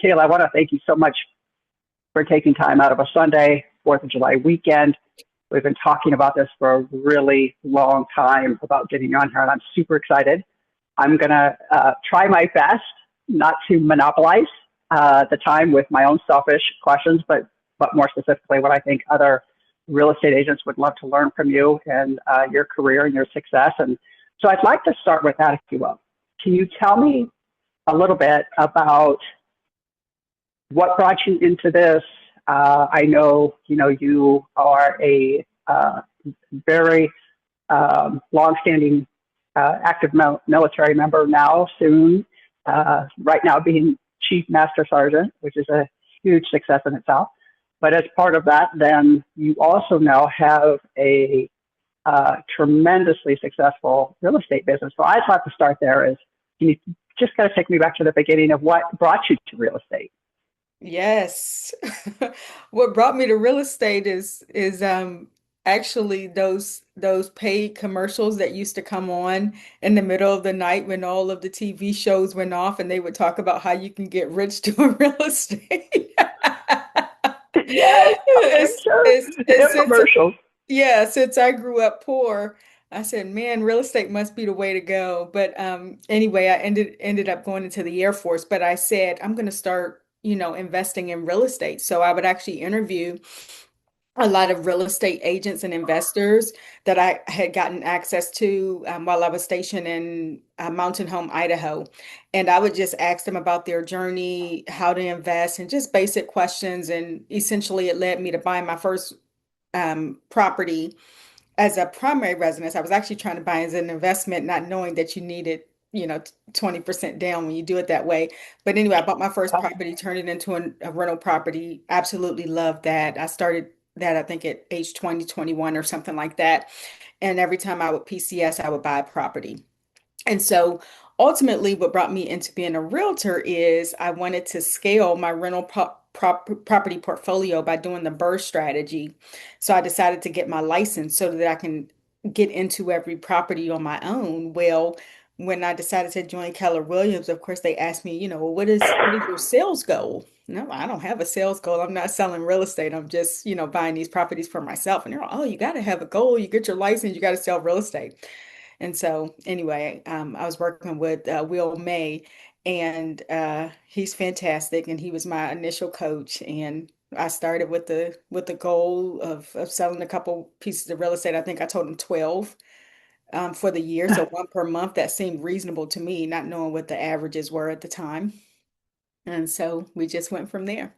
Kayla, I want to thank you so much for taking time out of a Sunday, 4th of July weekend. We've been talking about this for a really long time about getting you on here, and I'm super excited. I'm going to try my best not to monopolize the time with my own selfish questions, but more specifically what I think other real estate agents would love to learn from you and your career and your success. And so I'd like to start with that, if you will. Can you tell me a little bit about what brought you into this? I know, you are a very longstanding active military member now, soon, right now being Chief Master Sergeant, which is a huge success in itself. But as part of that, then you also now have a tremendously successful real estate business. So I'd like to start there. Can you just kind of take me back to the beginning of what brought you to real estate? Yes. What brought me to real estate is actually those paid commercials that used to come on in the middle of the night when all of the TV shows went off and they would talk about how you can get rich doing real estate. Yes, okay, sure. The Since infomercials. yeah, since I grew up poor, I said, man, real estate must be the way to go. But anyway, I ended up going into the Air Force, but I said I'm going to start, investing in real estate. So I would actually interview a lot of real estate agents and investors that I had gotten access to while I was stationed in Mountain Home, Idaho. And I would just ask them about their journey, how to invest, and just basic questions. And essentially, it led me to buying my first property as a primary residence. I was actually trying to buy as an investment, not knowing that you needed, 20% down when you do it that way. But anyway, I bought my first property, turned it into a rental property. Absolutely loved that. I started that, I think, at age 20, 21 or something like that. And every time I would PCS, I would buy a property. And so ultimately, what brought me into being a realtor is I wanted to scale my property portfolio by doing the BRRRR strategy. So I decided to get my license so that I can get into every property on my own. Well, when I decided to join Keller Williams, of course, they asked me, well, what is your sales goal? No, I don't have a sales goal. I'm not selling real estate. I'm just, buying these properties for myself. And they're like, oh, you got to have a goal. You get your license, you got to sell real estate. And so, anyway, I was working with Will May, and he's fantastic. And he was my initial coach. And I started with the goal of selling a couple pieces of real estate. I think I told him 12 for the year, so one per month. That seemed reasonable to me, not knowing what the averages were at the time. And so we just went from there.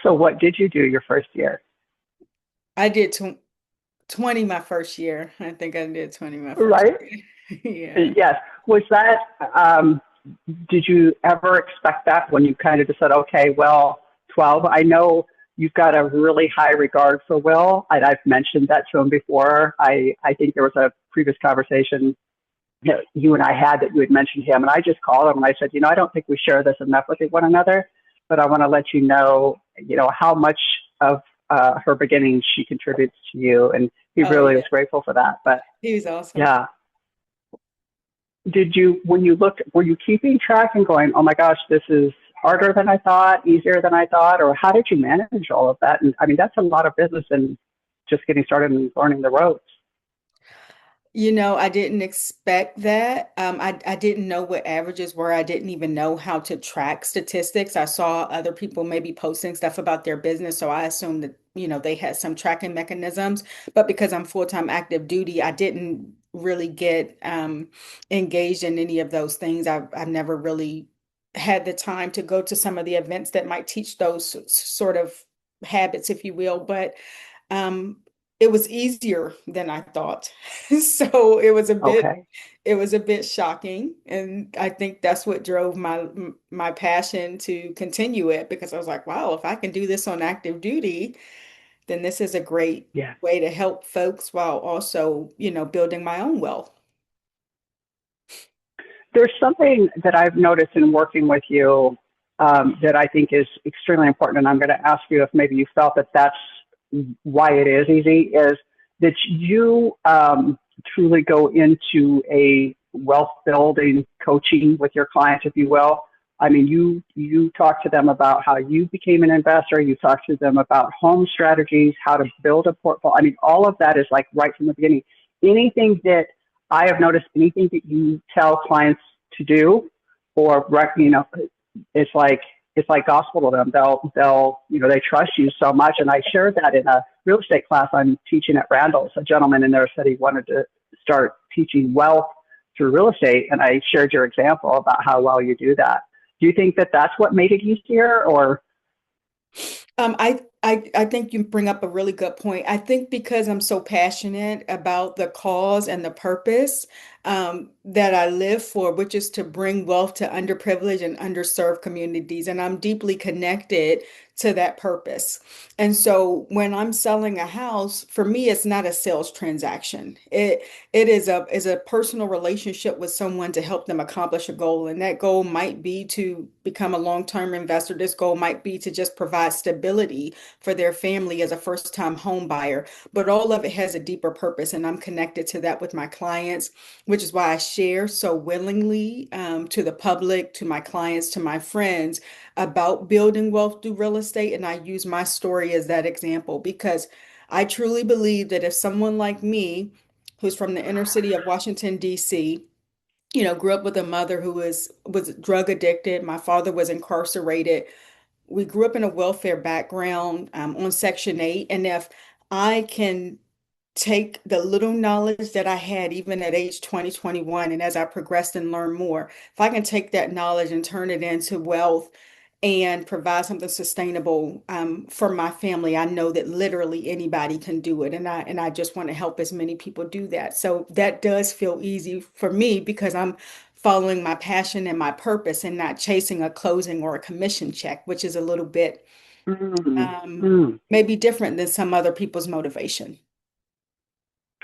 So what did you do your first year? I did 20 my first year. I think I did 20 my first Right? year. Yeah. Yes. Was that, um, did you ever expect that when you kind of just said, okay, well, 12? I know you've got a really high regard for Will, and I've mentioned that to him before. I think there was a previous conversation that you and I had that you had mentioned him, and I just called him and I said, I don't think we share this enough with one another, but I want to let how much of her beginnings she contributes to you, and he Oh, really yeah. was grateful for that. But He was awesome. yeah, when you looked, were you keeping track and going, oh my gosh, this is harder than I thought, easier than I thought, or how did you manage all of that? And I mean, that's a lot of business and just getting started and learning the ropes. I didn't expect that. I didn't know what averages were. I didn't even know how to track statistics. I saw other people maybe posting stuff about their business, so I assumed that, they had some tracking mechanisms. But because I'm full-time active duty, I didn't really get engaged in any of those things. I've never really had the time to go to some of the events that might teach those sort of habits, if you will. But um, it was easier than I thought. So Okay. it was a bit shocking. And I think that's what drove my passion to continue it, because I was like, wow, if I can do this on active duty, then this is a great Yeah. way to help folks while also, building my own wealth. There's something that I've noticed in working with you that I think is extremely important, and I'm going to ask you if maybe you felt that that's why it is easy, is that you truly go into a wealth building coaching with your clients, if you will, I mean, you talk to them about how you became an investor. You talk to them about home strategies, how to build a portfolio. I mean, all of that is like right from the beginning. Anything that I have noticed, anything that you tell clients to do, or it's like gospel to them. They'll they trust you so much. And I shared that in a real estate class I'm teaching at Randall's. A gentleman in there said he wanted to start teaching wealth through real estate, and I shared your example about how well you do that. Do you think that that's what made it easier, or? I think you bring up a really good point. I think because I'm so passionate about the cause and the purpose that I live for, which is to bring wealth to underprivileged and underserved communities, and I'm deeply connected to that purpose. And so when I'm selling a house, for me, it's not a sales transaction. It is a personal relationship with someone to help them accomplish a goal. And that goal might be to become a long-term investor. This goal might be to just provide stability for their family as a first-time home buyer. But all of it has a deeper purpose, and I'm connected to that with my clients, which is why I share so willingly to the public, to my clients, to my friends about building wealth through real estate. And I use my story as that example because I truly believe that if someone like me, who's from the inner city of Washington, D.C., grew up with a mother who was drug addicted. My father was incarcerated. We grew up in a welfare background on Section 8. And if I can take the little knowledge that I had even at age 20, 21, and as I progressed and learned more, if I can take that knowledge and turn it into wealth and provide something sustainable for my family, I know that literally anybody can do it. And I just want to help as many people do that. So that does feel easy for me because I'm following my passion and my purpose and not chasing a closing or a commission check, which is a little bit Mm, mm. maybe different than some other people's motivation.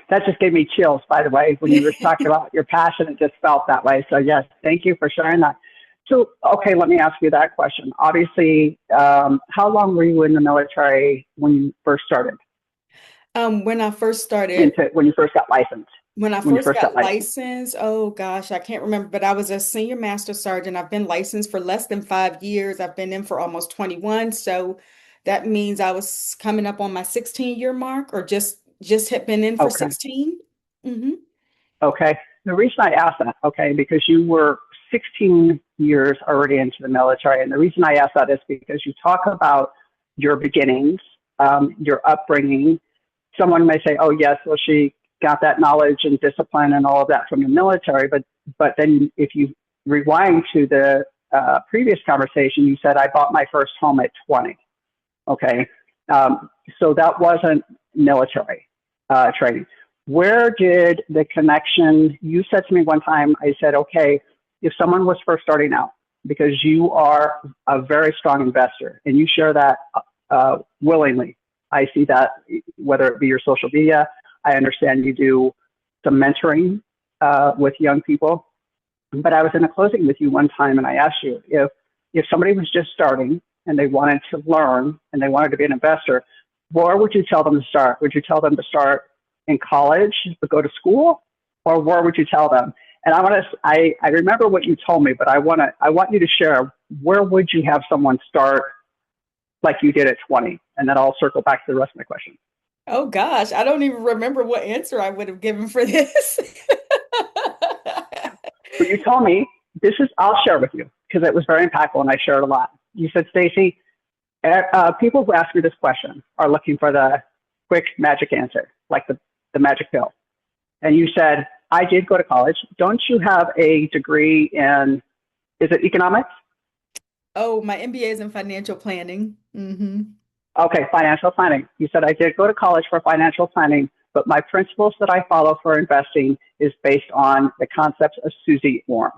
That just gave me chills, by the way, when you were talking about your passion. It just felt that way. So yes, thank you for sharing that. So, okay, let me ask you that question. Obviously, how long were you in the military when you first started? When I first started, When you first got licensed? When I When you first first got got licensed? licensed, oh gosh, I can't remember, but I was a senior master sergeant. I've been licensed for less than 5 years. I've been in for almost 21. So that means I was coming up on my 16-year mark or just had been in for Okay. 16. Hmm. Okay. The reason I asked that, okay, because you were 16 years already into the military. And the reason I ask that is because you talk about your beginnings, your upbringing. Someone may say, oh, yes, well, she got that knowledge and discipline and all of that from the military. But then if you rewind to the previous conversation, you said, I bought my first home at 20. Okay. So that wasn't military training. Where did the connection, you said to me one time, I said, okay, if someone was first starting out, because you are a very strong investor and you share that willingly. I see that whether it be your social media, I understand you do some mentoring with young people. But I was in a closing with you one time and I asked you if somebody was just starting and they wanted to learn and they wanted to be an investor, where would you tell them to start? Would you tell them to start in college, to go to school, or where would you tell them? And I remember what you told me, but I want you to share, where would you have someone start like you did at 20? And then I'll circle back to the rest of my question. Oh gosh, I don't even remember what answer I would have given for this. But you told me, I'll share with you because it was very impactful and I shared a lot. You said, Stacy, people who ask me this question are looking for the quick magic answer, like the magic pill. And you said, I did go to college. Don't you have a degree in, is it economics? Oh, my MBA is in financial planning. Hmm. Okay, financial planning. You said, I did go to college for financial planning, but my principles that I follow for investing is based on the concepts of Susie Orm.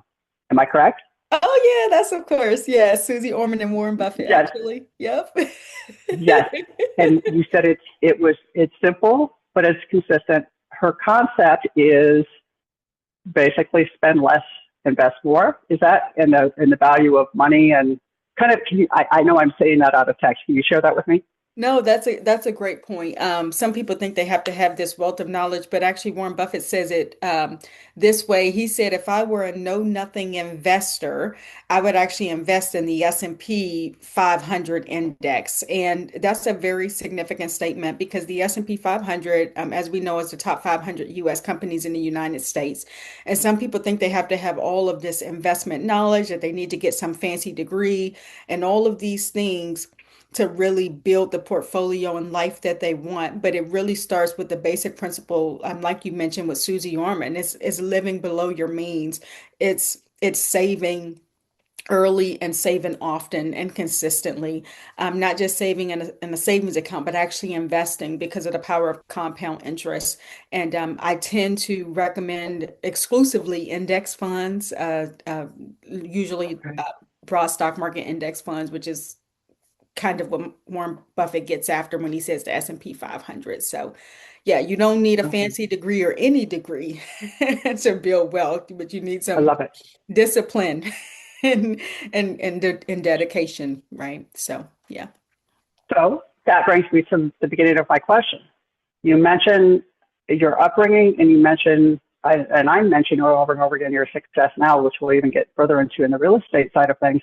Am I correct? Oh yeah, that's of course. Yeah, Susie Orman and Warren Buffett, Yes, actually. Yep. yes. And you said it's simple, but it's consistent. Her concept is basically spend less, invest more. Is that in the value of money and kind of? I know I'm saying that out of text. Can you share that with me? No, that's a great point. Some people think they have to have this wealth of knowledge, but actually Warren Buffett says it this way. He said, if I were a know-nothing investor, I would actually invest in the S&P 500 index. And that's a very significant statement because the S&P 500, as we know, is the top 500 U.S. companies in the United States. And some people think they have to have all of this investment knowledge, that they need to get some fancy degree and all of these things to really build the portfolio and life that they want. But it really starts with the basic principle, like you mentioned with Susie Orman, it's living below your means. It's saving early and saving often and consistently, not just saving in a savings account, but actually investing because of the power of compound interest. And I tend to recommend exclusively index funds, usually Okay. broad stock market index funds, which is kind of what Warren Buffett gets after when he says the S&P 500. So, yeah, you don't need a Okay. fancy degree or any degree to build wealth, but you need I some love it. discipline and and dedication, right? So, yeah. So that brings me to the beginning of my question. You mentioned your upbringing, and you mentioned, and I mentioned over and over again your success now, which we'll even get further into in the real estate side of things.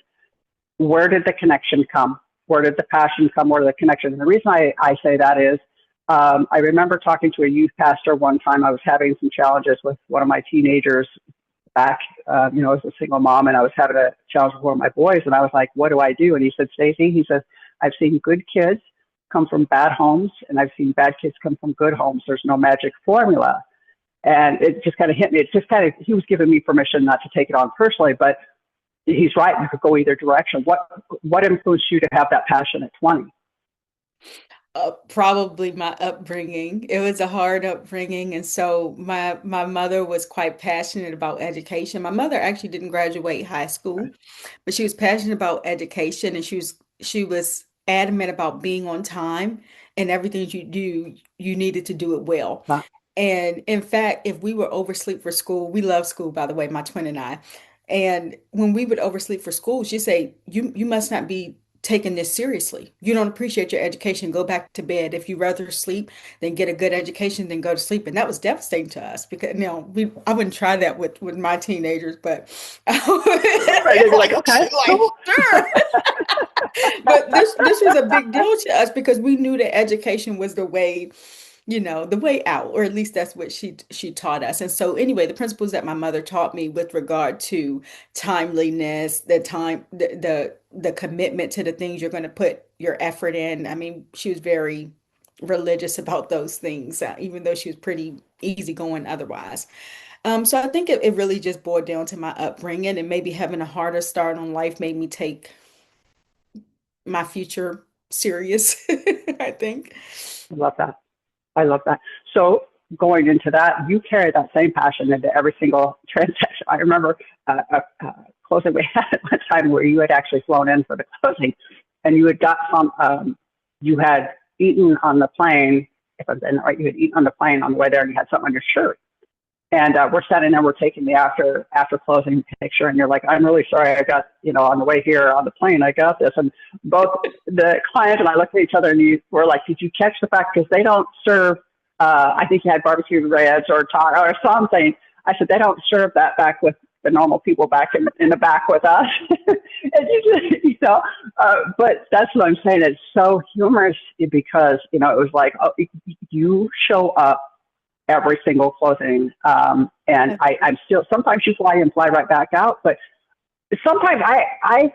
Where did the connection come? Where did the passion come? Where did the connection? And the reason I say that is I remember talking to a youth pastor one time. I was having some challenges with one of my teenagers back, as a single mom, and I was having a challenge with one of my boys, and I was like, what do I do? And he said, Stacy, he says, I've seen good kids come from bad homes, and I've seen bad kids come from good homes. There's no magic formula. And it just kind of hit me. It just kind of, he was giving me permission not to take it on personally, but he's right. You could go either direction. What influenced you to have that passion at 20? Probably my upbringing. It was a hard upbringing, and so my mother was quite passionate about education. My mother actually didn't graduate high school, but she was passionate about education, and she was adamant about being on time, and everything you do, you needed to do it well. Wow. And in fact, if we were oversleep for school, we love school, by the way, my twin and I. And when we would oversleep for school, she'd say, you must not be taking this seriously. You don't appreciate your education. Go back to bed. If you rather sleep than get a good education, then go to sleep. And that was devastating to us because I wouldn't try that with my teenagers, but Right. They'd be like, okay, like cool. sure. But this was a big deal to us because we knew that education was the way out, or at least that's what she taught us. And so anyway, the principles that my mother taught me with regard to timeliness, the commitment to the things you're going to put your effort in. I mean, she was very religious about those things, even though she was pretty easygoing otherwise. So I think it really just boiled down to my upbringing, and maybe having a harder start on life made me take my future serious, I think. I love that. I love that. So going into that, you carry that same passion into every single transaction. I remember a closing we had at one time where you had actually flown in for the closing, and you had got you had eaten on the plane. If I'm saying that right, you had eaten on the plane on the way there, and you had something on your shirt. And we're standing there, we're taking the after closing picture, and you're like, I'm really sorry, I got, on the way here on the plane, I got this. And both the client and I looked at each other, and you were like, did you catch the fact? Because they don't serve, I think you had barbecue ribs or or something. I said, they don't serve that back with the normal people back in the back with us. And you just, but that's what I'm saying. It's so humorous because, it was like, oh, you show up every single closing. And I'm still, sometimes you fly in, fly right back out, but sometimes I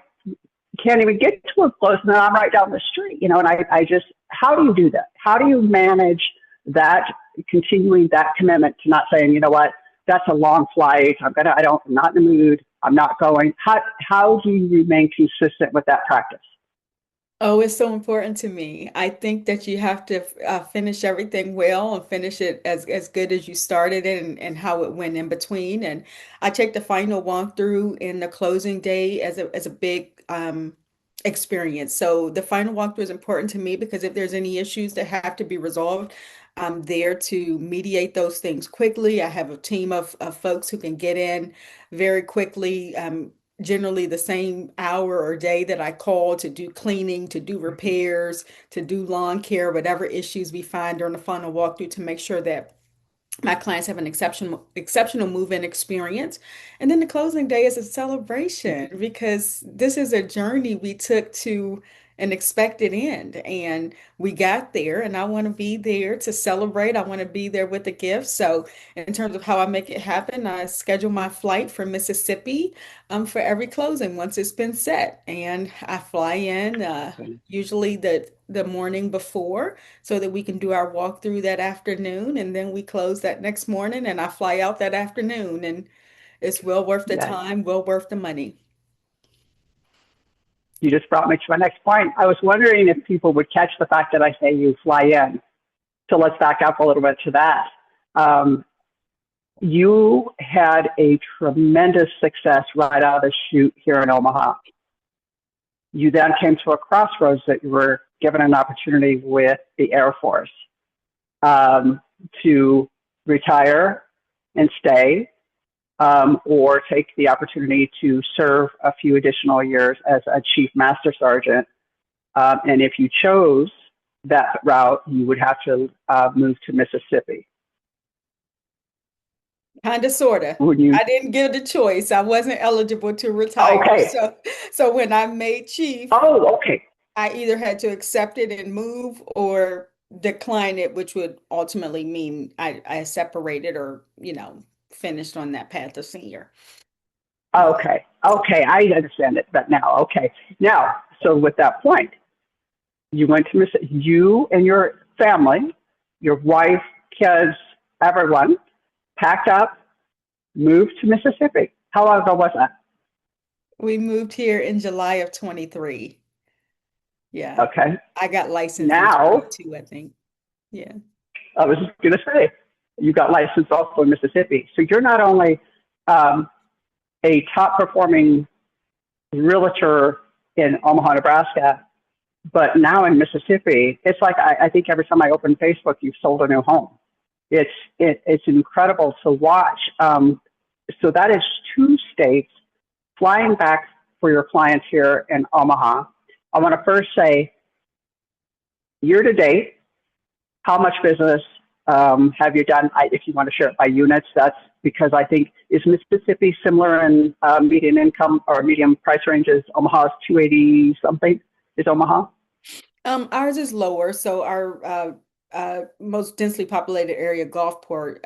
can't even get to a closing and I'm right down the street, and I just, how do you do that? How do you manage that, continuing that commitment to not saying, you know what, that's a long flight. I'm not in the mood. I'm not going. How do you remain consistent with that practice? Oh, it's so important to me. I think that you have to finish everything well and finish it as good as you started it, and how it went in between. And I take the final walkthrough and the closing day as a big experience. So the final walkthrough is important to me because if there's any issues that have to be resolved, I'm there to mediate those things quickly. I have a team of folks who can get in very quickly. generally the same hour or day that I call to do cleaning, to do repairs, to do lawn care, whatever issues we find during the final walkthrough to make sure that my clients have an exceptional move-in experience. And then the closing day is a celebration because this is a journey we took to an expected end. And we got there, and I want to be there to celebrate. I want to be there with the gift. So, in terms of how I make it happen, I schedule my flight from Mississippi for every closing once it's been set. And I fly in usually the morning before so that we can do our walkthrough that afternoon, and then we close that next morning, and I fly out that afternoon, and it's well worth the Yes. time, well worth the money. You just brought me to my next point. I was wondering if people would catch the fact that I say you fly in. So let's back up a little bit to that. You had a tremendous success right out of the chute here in Omaha. You then came to a crossroads that you were given an opportunity with the Air Force to retire and stay, or take the opportunity to serve a few additional years as a Chief Master Sergeant. And if you chose that route, you would have to move to Mississippi. Kind of, sort of. Would you? I didn't give the choice. I wasn't eligible to retire. Okay. So when I made chief, Oh, okay. I either had to accept it and move or decline it, which would ultimately mean I separated or, finished on that path of senior. Okay. Okay. I understand it, but now, okay. Now, so with that point, you went to you and your family, your wife, kids, everyone, packed up, moved to Mississippi. How long ago was that? We moved here in July of 23. Yeah. Okay. I got licensed in Now, 22, I think. Yeah. I was just going to say, you got licensed also in Mississippi. So you're not only a top performing realtor in Omaha, Nebraska, but now in Mississippi. It's like I think every time I open Facebook, you've sold a new home. It's incredible to watch. So that is 2 states flying back for your clients here in Omaha. I want to first say, year to date, how much business have you done? If you want to share it by units, that's because I think, is Mississippi similar in median income or medium price ranges? Omaha's 280 something is Omaha? Ours is lower. So our most densely populated area, Gulfport,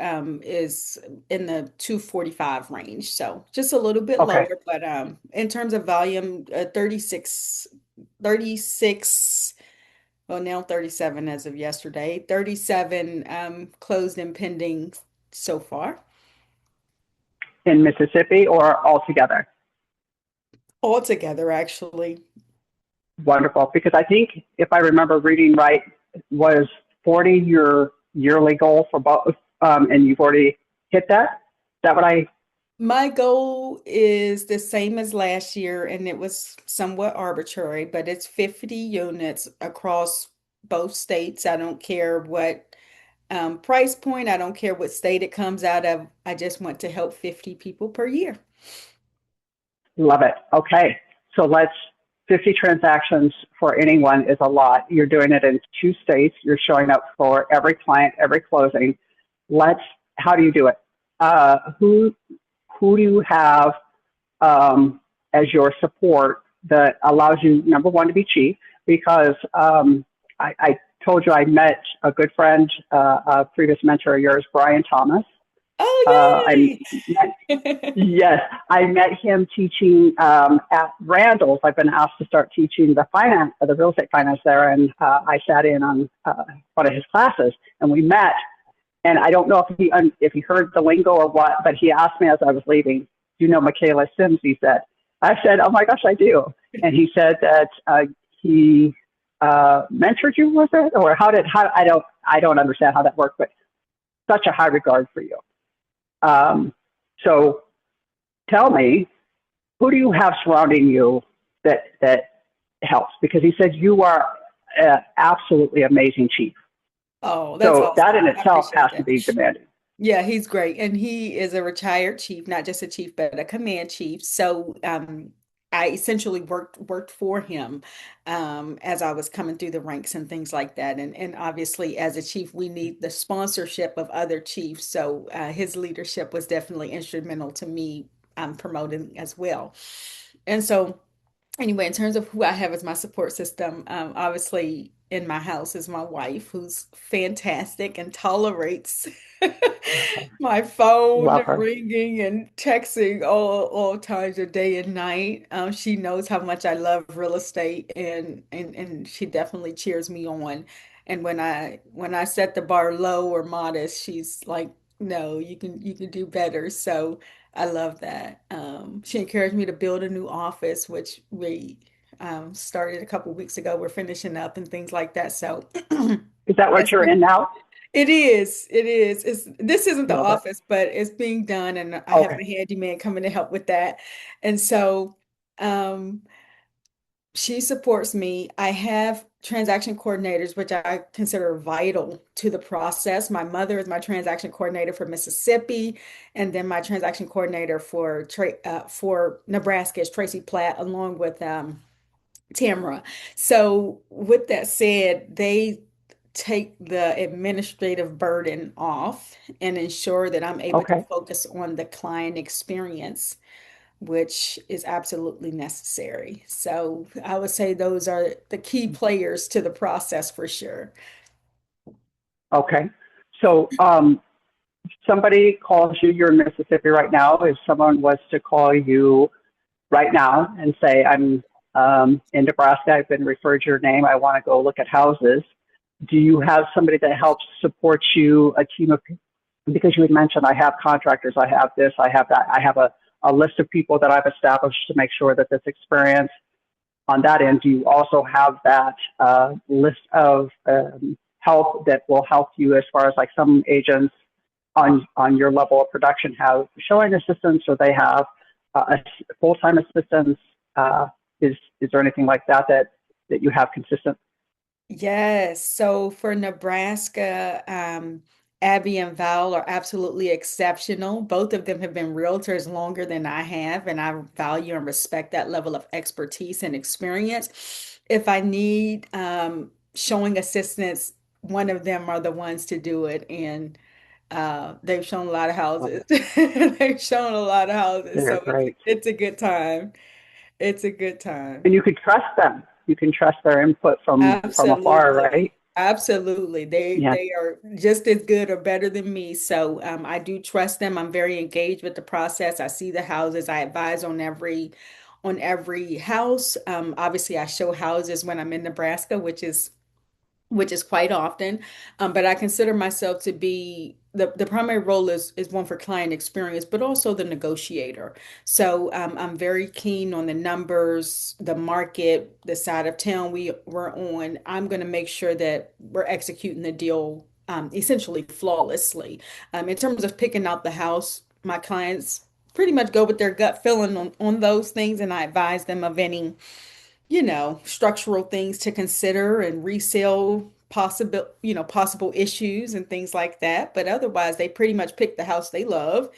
is in the 245 range. So just a little bit Okay. lower, but in terms of volume, 36, well, now 37 as of yesterday, 37 closed and pending so far. In Mississippi or altogether? Altogether, actually. Wonderful. Because I think, if I remember reading right, was 40 your yearly goal for both, and you've already hit that? Is that what I? My goal is the same as last year, and it was somewhat arbitrary, but it's 50 units across both states. I don't care what price point, I don't care what state it comes out of. I just want to help 50 people per year. Love it. Okay. So 50 transactions for anyone is a lot. You're doing it in 2 states. You're showing up for every client, every closing. How do you do it? Who do you have as your support that allows you, number one, to be chief? Because I told you I met a good friend, a previous mentor of yours, Brian Thomas. Oh, yay! Yes, I met him teaching at Randall's. I've been asked to start teaching the real estate finance there, and I sat in on one of his classes, and we met. And I don't know if he heard the lingo or what, but he asked me as I was leaving, "Do you know Michaela Simms?" He said. I said, "Oh my gosh, I do." And he said that he mentored you, was it, or how I don't understand how that worked, but such a high regard for you. So tell me, who do you have surrounding you that helps? Because he said you are absolutely amazing chief. Oh, that's so awesome. that in itself has to be demanding. Yeah, he's great. And he is a retired chief, not just a chief, but a command chief. So I essentially worked for him as I was coming through the ranks and things like that. And obviously as a chief, we need the sponsorship of other chiefs. So his leadership was definitely instrumental to me promoting as well. And so anyway, in terms of who I have as my support system, obviously in my house is my wife, who's fantastic and tolerates my phone Love her. ringing and texting all times of day and night. She knows how much I love real estate, and she definitely cheers me on. And when I set the bar low or modest, she's like, "No, you can do better." So. I love that. She encouraged me to build a new office, which we started a couple weeks ago. We're finishing up and things like that. So Is that what it's you're in now? it is. It is. This isn't the Love it. office, but it's being done, and I have Okay. my handyman coming to help with that. And so um, she supports me. I have transaction coordinators, which I consider vital to the process. My mother is my transaction coordinator for Mississippi, and then my transaction coordinator for Nebraska is Tracy Platt, along with Tamara. So, with that said, they take the administrative burden off and ensure that I'm able to Okay. focus on the client experience, which is absolutely necessary. So I would say those are the key players to the process for sure. Okay. So, somebody calls you, you're in Mississippi right now. If someone was to call you right now and say, I'm in Nebraska, I've been referred your name, I want to go look at houses, do you have somebody that helps support you, a team of, because you had mentioned, I have contractors, I have this, I have that, I have a list of people that I've established to make sure that this experience on that end, do you also have that list of help that will help you as far as like some agents on your level of production have showing assistants or they have full-time assistants? Is there anything like that that you have consistent? Yes. So for Nebraska, Abby and Val are absolutely exceptional. Both of them have been realtors longer than I have, and I value and respect that level of expertise and experience. If I need showing assistance, one of them are the ones to do it. And they've shown a lot of houses. They've shown a lot of houses. They're So great. it's a good time. It's a good time. And you can trust them. You can trust their input from afar, Absolutely. right? Absolutely. They Yeah, they are just as good or better than me. So I do trust them. I'm very engaged with the process. I see the houses. I advise on every house. Obviously I show houses when I'm in Nebraska, which is quite often. But I consider myself to be the primary role is one for client experience, but also the negotiator. So I'm very keen on the numbers, the market, the side of town we're on. I'm going to make sure that we're executing the deal essentially flawlessly. In terms of picking out the house, my clients pretty much go with their gut feeling on those things, and I advise them of any structural things to consider and resale possible issues and things like that. But otherwise, they pretty much pick the house they love.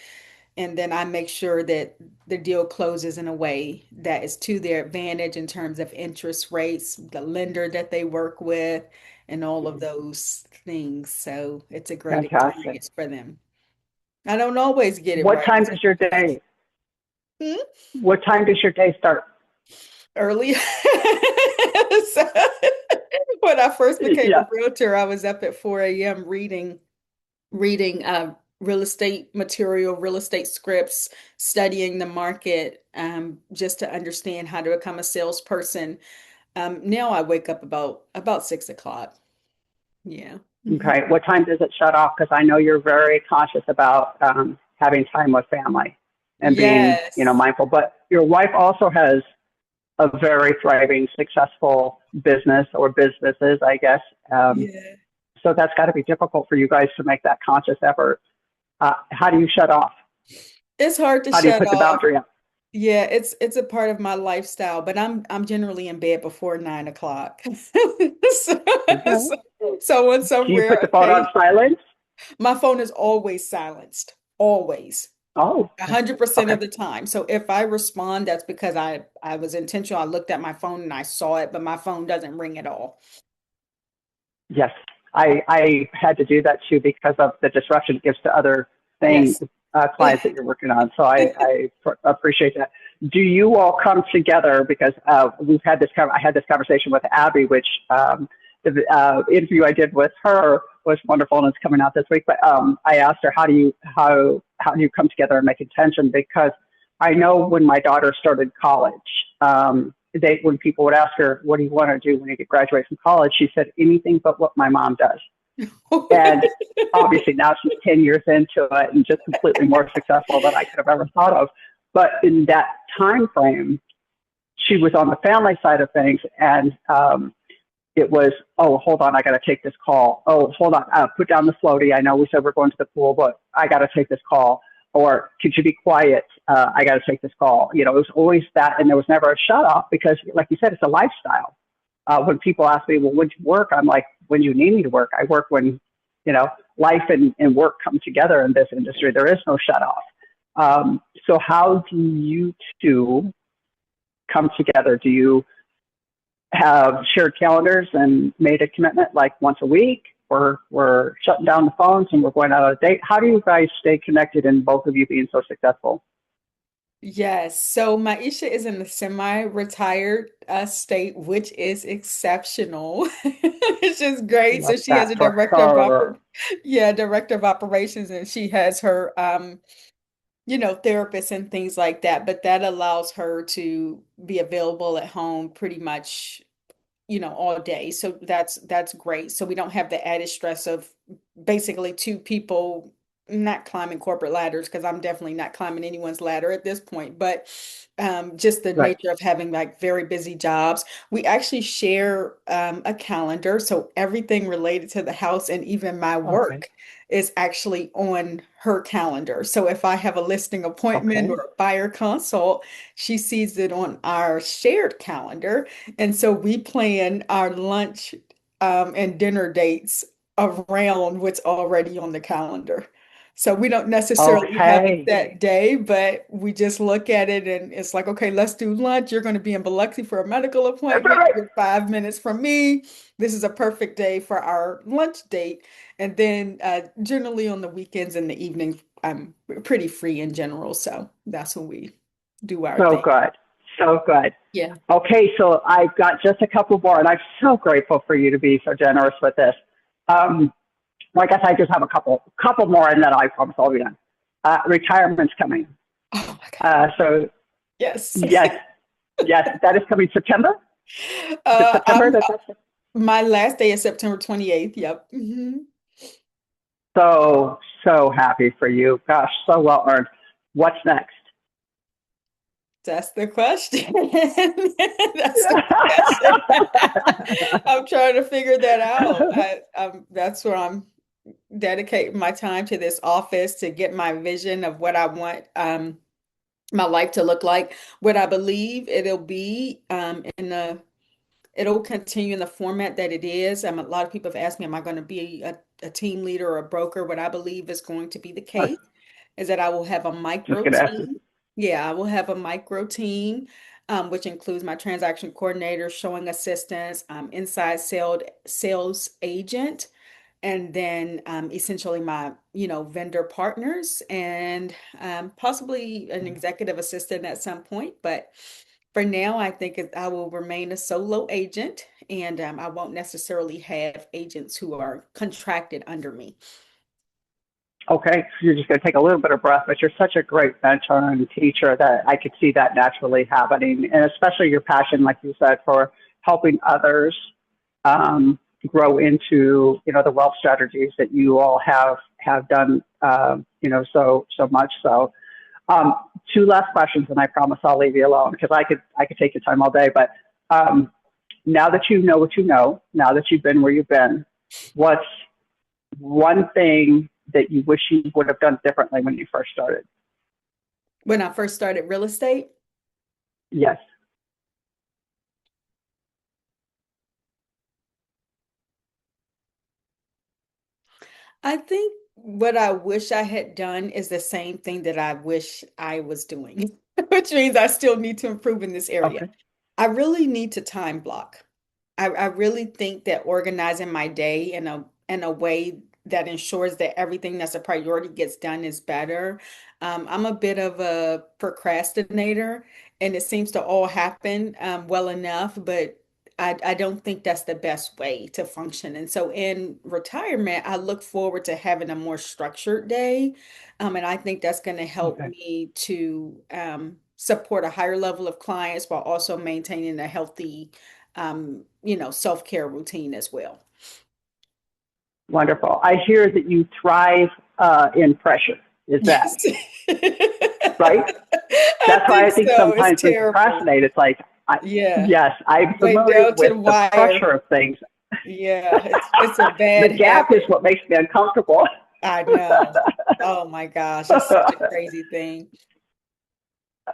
And then I make sure that the deal closes in a way that is to their advantage in terms of interest rates, the lender that they work with, and all of those things. So it's a great fantastic. experience for them. I don't always get it What right. time does your day? Hmm? What time does your day start? Early. So, when I first became a Yeah. realtor, I was up at 4 a.m. reading real estate material, real estate scripts, studying the market, just to understand how to become a salesperson. Now I wake up about 6 o'clock. Yeah. Mhm. Okay. What time does it shut off? Because I know you're very conscious about having time with family and being, Yes. mindful. But your wife also has a very thriving, successful business or businesses, I guess. Yeah. So that's got to be difficult for you guys to make that conscious effort. How do you shut off? It's hard to How do you shut put the off. boundary up? Yeah, it's a part of my lifestyle, but I'm generally in bed before 9 o'clock. So, Okay. so on some Do you put rare the phone on occasion, silent? My phone is always silenced, always. Oh, okay. 100% Okay. of the time. So if I respond, that's because I was intentional. I looked at my phone and I saw it, but my phone doesn't ring at all. Yes, I had to do that too because of the disruption it gives to other things, Yes. clients that you're working on. So I appreciate that. Do you all come together? Because we've had this. I had this conversation with Abby, which the interview I did with her was wonderful, and it's coming out this week. But I asked her, how do you come together and make intention? Because I know when my daughter started college, when people would ask her, "What do you want to do when you get graduate from college?" She said, "Anything but what my mom does." And obviously now she's 10 years into it and just completely more successful than I could have ever thought of. But in that time frame, she was on the family side of things, and it was, oh, hold on, I got to take this call. Oh, hold on, put down the floaty. I know we said we're going to the pool, but I got to take this call. Or could you be quiet? I got to take this call. You know, it was always that, and there was never a shut off because, like you said, it's a lifestyle. When people ask me, well, when do you work? I'm like, when you need me to work. I work when, life and work come together in this industry. There is no shut off. So how do you two come together? Do you have shared calendars and made a commitment like once a week, or we're shutting down the phones and we're going out on a date? How do you guys stay connected and both of you being so successful? Yes. So Maisha is in the semi-retired state, which is exceptional. It's just great. So Love she has that a for her. director of operations, and she has her therapists and things like that. But that allows her to be available at home pretty much all day. So that's great. So we don't have the added stress of basically two people not climbing corporate ladders, because I'm definitely not climbing anyone's ladder at this point, but just the Right. nature of having like very busy jobs. We actually share a calendar, so everything related to the house and even my Okay. work is actually on her calendar. So if I have a listing appointment or Okay. a buyer consult, she sees it on our shared calendar. And so we plan our lunch and dinner dates around what's already on the calendar. So we don't necessarily have a Okay. set day, but we just look at it and it's like, okay, let's do lunch. You're going to be in Biloxi for a medical appointment. Right. You're 5 minutes from me. This is a perfect day for our lunch date. And then generally on the weekends and the evenings, I'm pretty free in general. So that's when we do our So thing. good. So good. Yeah. Okay, so I've got just a couple more, and I'm so grateful for you to be so generous with this. Um, well, I guess I just have a couple more, and then I promise I'll be done. Retirement's coming. Oh my God. So Yes. yes, yes, that is coming September. Is it September? I'm my last day is September 28th. Yep. So happy for you. Gosh, so well earned. What's next? That's the question. That's the question. I'm trying to figure that out. That's where I'm dedicating my time to this office to get my vision of what I want my life to look like. What I believe it'll be it'll continue in the format that it is. A lot of people have asked me, am I going to be a team leader or a broker? What I believe is going to be the I was case is that I will have a just micro going to ask you. team. Yeah, I will have a micro team, which includes my transaction coordinator, showing assistants, inside sales agent, and then essentially my, vendor partners and possibly an executive assistant at some point. But for now, I think I will remain a solo agent, and I won't necessarily have agents who are contracted under me. Okay, so you're just going to take a little bit of breath, but you're such a great mentor and teacher that I could see that naturally happening, and especially your passion, like you said, for helping others grow into the wealth strategies that you all have done so much. So um, two last questions, and I promise I'll leave you alone because I could take your time all day. But now that you know what you know, now that you've been where you've been, what's one thing that you wish you would have done differently when you first started? When I first started real estate, Yes. I think what I wish I had done is the same thing that I wish I was doing, which means I still need to improve in this area. Okay. I really need to time block. I really think that organizing my day in a way that ensures that everything that's a priority gets done is better. I'm a bit of a procrastinator, and it seems to all happen well enough, but I don't think that's the best way to function. And so in retirement, I look forward to having a more structured day. And I think that's going to help Okay. me to support a higher level of clients while also maintaining a healthy, self-care routine as well. Wonderful. I hear that you thrive in pressure. Is that Yes. right? I That's why think I think so. It's sometimes we terrible. procrastinate. It's like, Yeah. yes, I'm Wait familiar down to with the the wire. pressure of things. Yeah, it's a The bad gap is habit. what makes me uncomfortable. I know. Oh my gosh, it's such a crazy thing.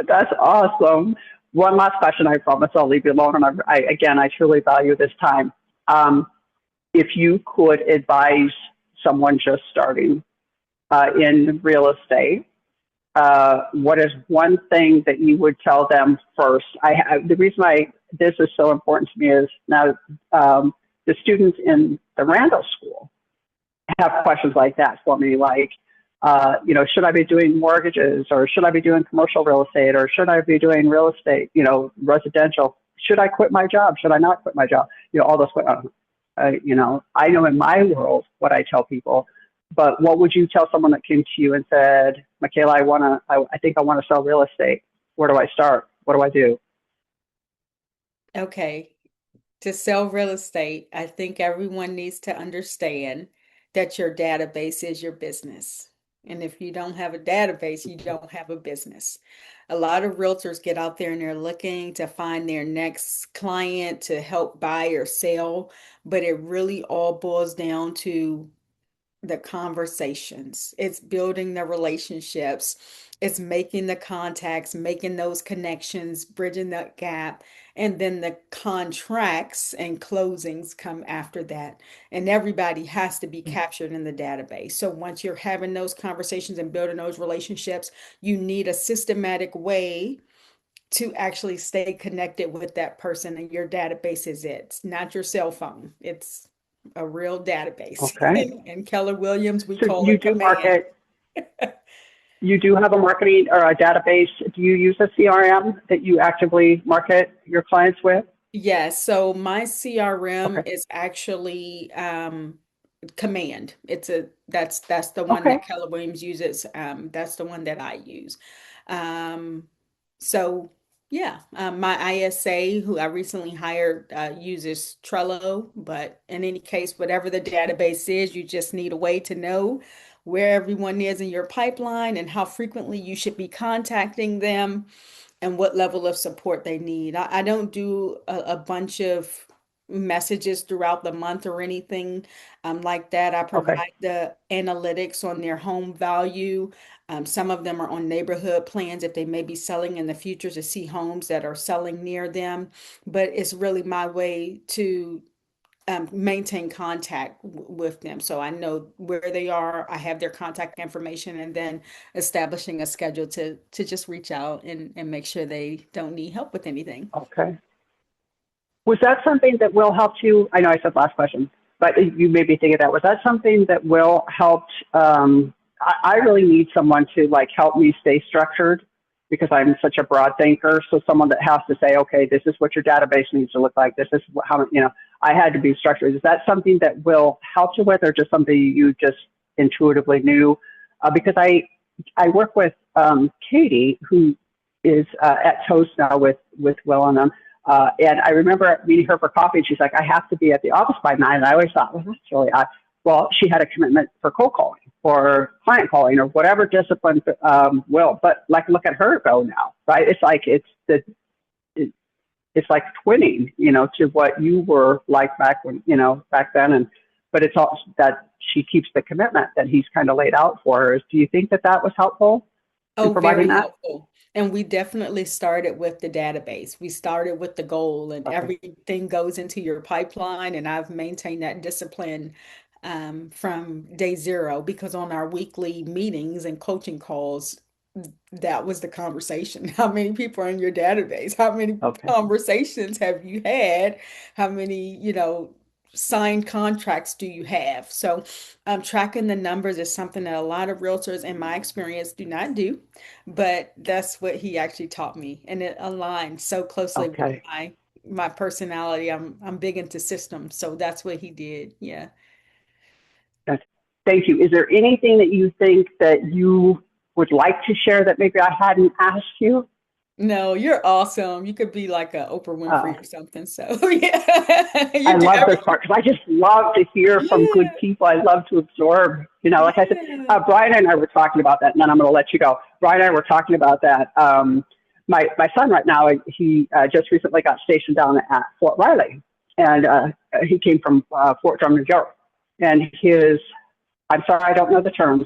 That's awesome. One last question. I promise I'll leave you alone. And again, I truly value this time. Um, if you could advise someone just starting in real estate, what is one thing that you would tell them first? The reason this is so important to me is now the students in the Randall School have questions like that for me, like, should I be doing mortgages, or should I be doing commercial real estate, or should I be doing real estate, residential? Should I quit my job? Should I not quit my job? All those questions. I know in my world what I tell people, but what would you tell someone that came to you and said, Michaela, I think I want to sell real estate. Where do I start? What do I do? Okay. To sell real estate, I think everyone needs to understand that your database is your business. And if you don't have a database, you don't have a business. A lot of realtors get out there and they're looking to find their next client to help buy or sell, but it really all boils down to the conversations, it's building the relationships, it's making the contacts, making those connections, bridging that gap, and then the contracts and closings come after that. And everybody has to be captured in the database. So once you're having those conversations and building those relationships, you need a systematic way to actually stay connected with that person, and your database is it. It's not your cell phone. It's a real database. Okay. And Keller Williams, we So call it command. you do have a marketing or a database. Do you use a CRM that you actively market your clients with? Yes, so my CRM Okay. is actually Command. That's the one Okay. that Keller Williams uses. That's the one that I use. Um, so yeah, my ISA, who I recently hired, uses Trello. But in any case, whatever the database is, you just need a way to know where everyone is in your pipeline and how frequently you should be contacting them and what level of support they need. I don't do a bunch of messages throughout the month or anything like that. I Okay. provide the analytics on their home value. Some of them are on neighborhood plans if they may be selling in the future to see homes that are selling near them. But it's really my way to maintain contact with them. So I know where they are, I have their contact information, and then establishing a schedule to just reach out and make sure they don't need help with anything. Okay. Was that something that Will helped you? I know I said last question, but you made me think of that. Was that something that Will helped? I really need someone to like help me stay structured because I'm such a broad thinker. So someone that has to say, okay, this is what your database needs to look like. This is how, I had to be structured. Is that something that Will help you with, or just something you just intuitively knew? Because I work with Katie, who is at Toast now with Will and them. And I remember meeting her for coffee, and she's like, I have to be at the office by 9. And I always thought, well, that's really odd. Well, she had a commitment for cold calling or client calling or whatever discipline will. But like, look at her go now, right? It's like it's like twinning, to what you were like back when, back then. But it's all that she keeps the commitment that he's kind of laid out for her. Do you think that that was helpful in Oh, providing very that? helpful. And we definitely started with the database. We started with the goal, and Okay. everything goes into your pipeline. And I've maintained that discipline from day zero, because on our weekly meetings and coaching calls, that was the conversation. How many people are in your database? How many Okay. conversations have you had? How many, signed contracts do you have? So, tracking the numbers is something that a lot of realtors, in my experience, do not do, but that's what he actually taught me, and it aligned so closely with Okay. my personality. I'm big into systems, so that's what he did. Yeah. That's, thank you. Is there anything that you think that you would like to share that maybe I hadn't asked you? No, you're awesome. You could be like a Oprah Uh, Winfrey or something. So yeah, I you do love this everything. part because I just love to hear from good Yeah, people. I love to absorb, like I said, yeah. Brian and I were talking about that, and then I'm going to let you go. Brian and I were talking about that. My son right now, he just recently got stationed down at Fort Riley, and he came from Fort Drum, New York. And I'm sorry, I don't know the terms,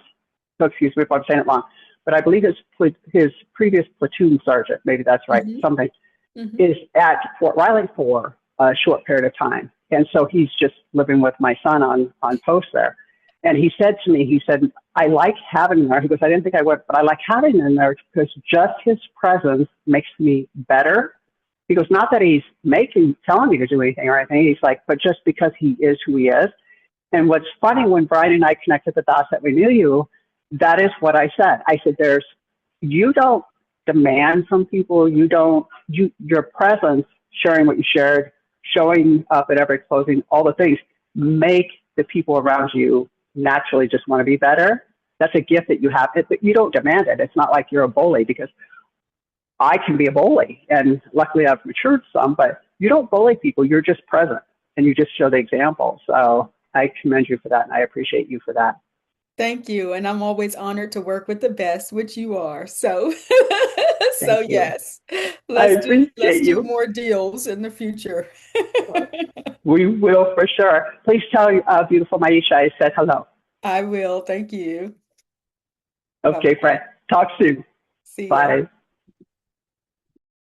so excuse me if I'm saying it wrong, but I believe his previous platoon sergeant, maybe that's right, Hmm. something, Hmm. is at Fort Riley for a short period of time. And so he's just living with my son on post there. And he said to me, he said, I like having him there. He goes, I didn't think I would, but I like having him there because just his presence makes me better. He goes, not that he's telling me to do anything or anything. He's like, but just because he is who he is. And what's funny, when Brian and I connected the dots that we knew you, that is what I said. I said, you don't demand from people. Your presence, sharing what you shared, showing up at every closing, all the things make the people around you naturally just want to be better. That's a gift that you have. You don't demand it. It's not like you're a bully, because I can be a bully, and luckily I've matured some, but you don't bully people. You're just present, and you just show the example. So I commend you for that, and I appreciate you for that. Thank you. And I'm always honored to work with the best, which you are. So, so Thank you. yes, I let's appreciate do you. more deals in the future. We will for sure. Please tell beautiful Maisha I said hello. I will. Thank you. Bye Okay, friend. bye. Talk soon. See ya. Bye.